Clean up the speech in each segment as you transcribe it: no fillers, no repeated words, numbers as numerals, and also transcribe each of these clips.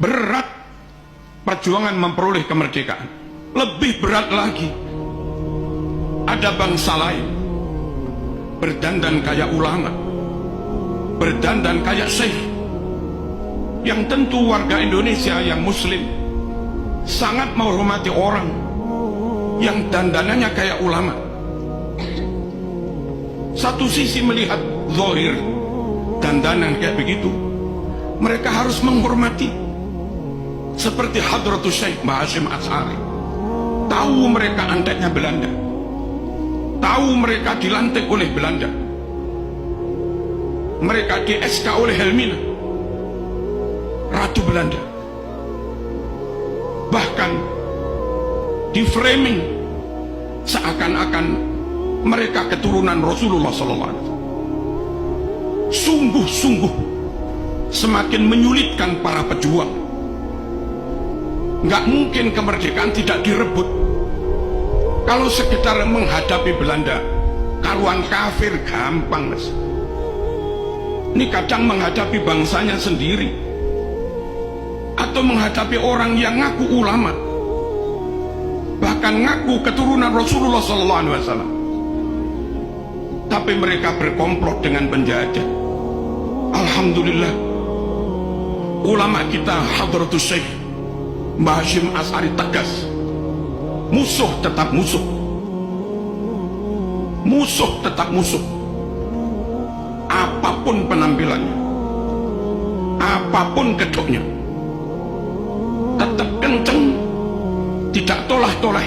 Berat perjuangan memperoleh kemerdekaan. Lebih berat lagi, ada bangsa lain berdandan kayak ulama, berdandan kayak syekh, yang tentu warga Indonesia yang muslim sangat menghormati orang yang dandanannya kayak ulama. Satu sisi melihat zahir dandanan kayak begitu, mereka harus menghormati, seperti Hadratus Syekh Mbah Hasyim Asy'ari. Tahu mereka anteknya Belanda, tahu mereka dilantik oleh Belanda, mereka di SK oleh Helmina, Ratu Belanda, bahkan di framing seakan-akan mereka keturunan Rasulullah SAW. Sungguh-sungguh semakin menyulitkan para pejuang. Nggak mungkin kemerdekaan tidak direbut. Kalau sekedar menghadapi Belanda, karuan kafir gampang, Mas. Ini kadang menghadapi bangsanya sendiri, atau menghadapi orang yang ngaku ulama, bahkan ngaku keturunan Rasulullah SAW, tapi mereka berkomplot dengan penjajah. Alhamdulillah, ulama kita Hadratus Syekh Mbah Hasyim Asy'ari tegas, musuh tetap musuh, musuh tetap musuh, apapun penampilannya, apapun kedoknya, tetap kenceng, tidak tolah-toleh,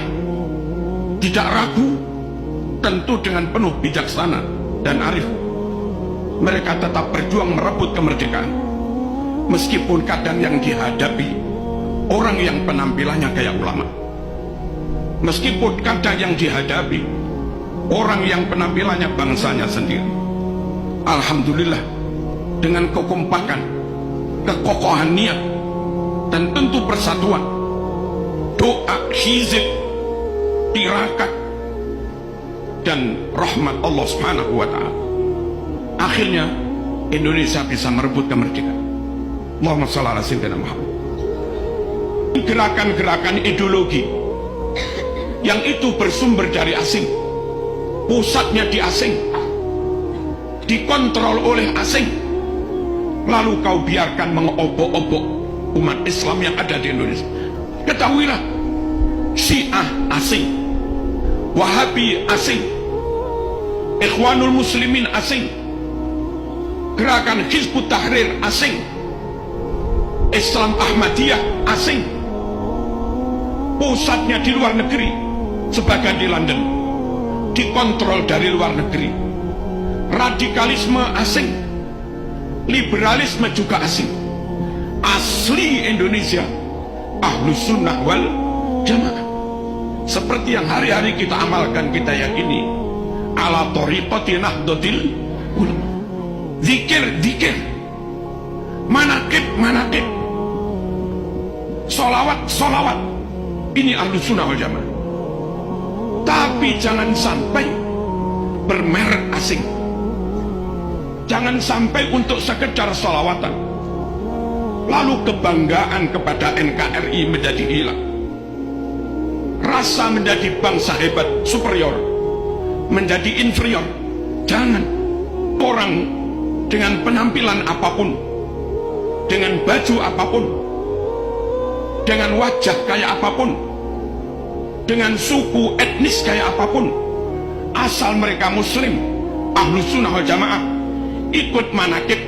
tidak ragu, tentu dengan penuh bijaksana dan arif. Mereka tetap berjuang merebut kemerdekaan, meskipun kadang yang dihadapi orang yang penampilannya kayak ulama, meskipun kadang yang dihadapi orang yang penampilannya bangsanya sendiri. Alhamdulillah, dengan kekompakan, kekokohan niat, dan tentu persatuan, doa, hizib, tirakat, dan rahmat Allah Subhanahu wa Ta'ala, akhirnya Indonesia bisa merebut kemerdekaan. Allahumma shalli ala sayyidina Muhammad. Gerakan-gerakan ideologi yang itu bersumber dari asing, pusatnya di asing, dikontrol oleh asing, lalu kau biarkan mengobok-obok umat Islam yang ada di Indonesia. Ketahuilah, Syiah asing, Wahabi asing, Ikhwanul Muslimin asing, gerakan Hizbut Tahrir asing, Islam Ahmadiyah asing, pusatnya di luar negeri, sebagian di London, dikontrol dari luar negeri. Radikalisme asing, liberalisme juga asing. Asli Indonesia Ahlus Sunnah wal Jamaah, seperti yang hari-hari kita amalkan, kita yakini, ala thariqati nahdlatil ulama. Zikir, manaqib, solawat, ini Ahlus Sunnah wal Jamaah. Tapi jangan sampai bermerek asing, jangan sampai untuk sekedar solawatan lalu kebanggaan kepada NKRI menjadi hilang, rasa menjadi bangsa hebat superior menjadi inferior. Jangan. Orang dengan penampilan apapun, dengan baju apapun, dengan wajah kayak apapun, dengan suku etnis kayak apapun, asal mereka muslim Ahlus Sunnah wal Jamaah, ikut manaqib,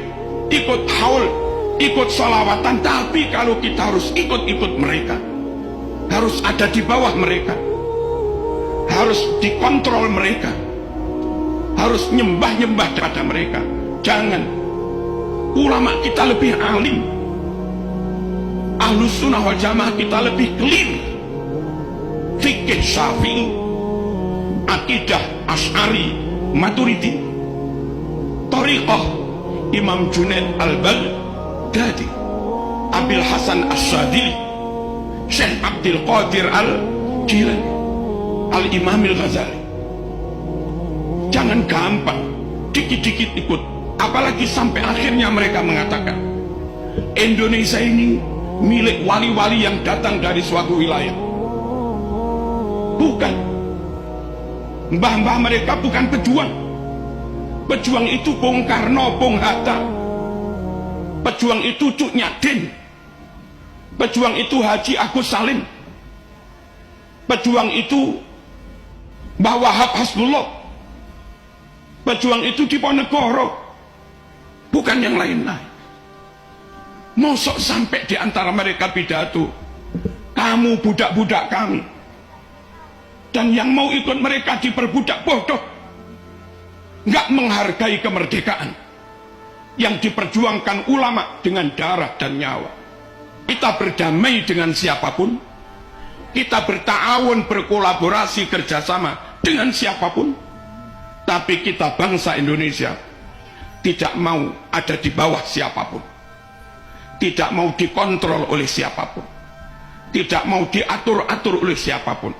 ikut haul, ikut sholawatan. Tapi kalau kita harus ikut mereka, harus ada di bawah mereka, harus dikontrol mereka, harus nyembah kepada mereka. Jangan. Ulama kita lebih alim, Ahlus Sunnah wal Jamaah kita lebih clear, fikih Syafi'i, akidah Asy'ari Maturidi, thariqah Imam Junaid al-Baghdadi, Abil Hasan Asy'adili, Syekh Abdul Qadir al-Jilani, Al-Imam al-Ghazali. Jangan gampang dikit-dikit ikut, apalagi sampai akhirnya mereka mengatakan Indonesia ini milik wali-wali yang datang dari suatu wilayah. Bukan. Mbah-mbah mereka bukan pejuang. Pejuang itu Bung Karno, Bung Hatta. Pejuang itu Cuk Nyadin. Pejuang itu Haji Agus Salim. Pejuang itu Mbah Wahab Hasbullah. Pejuang itu Diponegoro, bukan yang lain-lain. Mosok sampai di antara mereka pidato, kamu budak-budak kami, dan yang mau ikut mereka diperbudak, bodoh. Nggak menghargai kemerdekaan yang diperjuangkan ulama dengan darah dan nyawa. Kita berdamai dengan siapapun, kita berta'awun, berkolaborasi, kerjasama dengan siapapun, tapi kita bangsa Indonesia tidak mau ada di bawah siapapun, tidak mau dikontrol oleh siapapun, tidak mau diatur-atur oleh siapapun.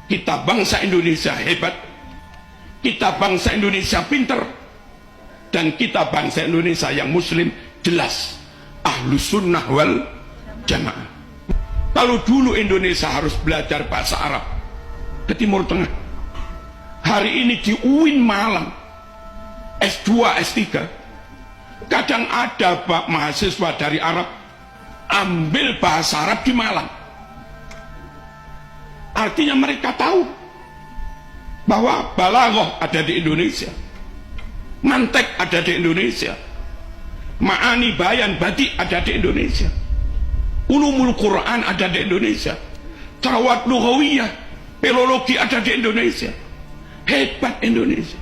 Kita bangsa Indonesia hebat, kita bangsa Indonesia pinter, dan kita bangsa Indonesia yang muslim jelas Ahlus Sunnah wal Jamaah. Kalau dulu Indonesia harus belajar bahasa Arab ke Timur Tengah, hari ini di UIN Malang S2, S3 kadang ada mahasiswa dari Arab ambil bahasa Arab di Malang. Artinya mereka tahu bahwa balaghah ada di Indonesia, mantek ada di Indonesia, ma'ani bayan badi ada di Indonesia, ulumul Quran ada di Indonesia, tarawat lughawiyah, filologi ada di Indonesia. Hebat Indonesia.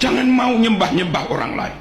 Jangan mau nyembah-nyembah orang lain.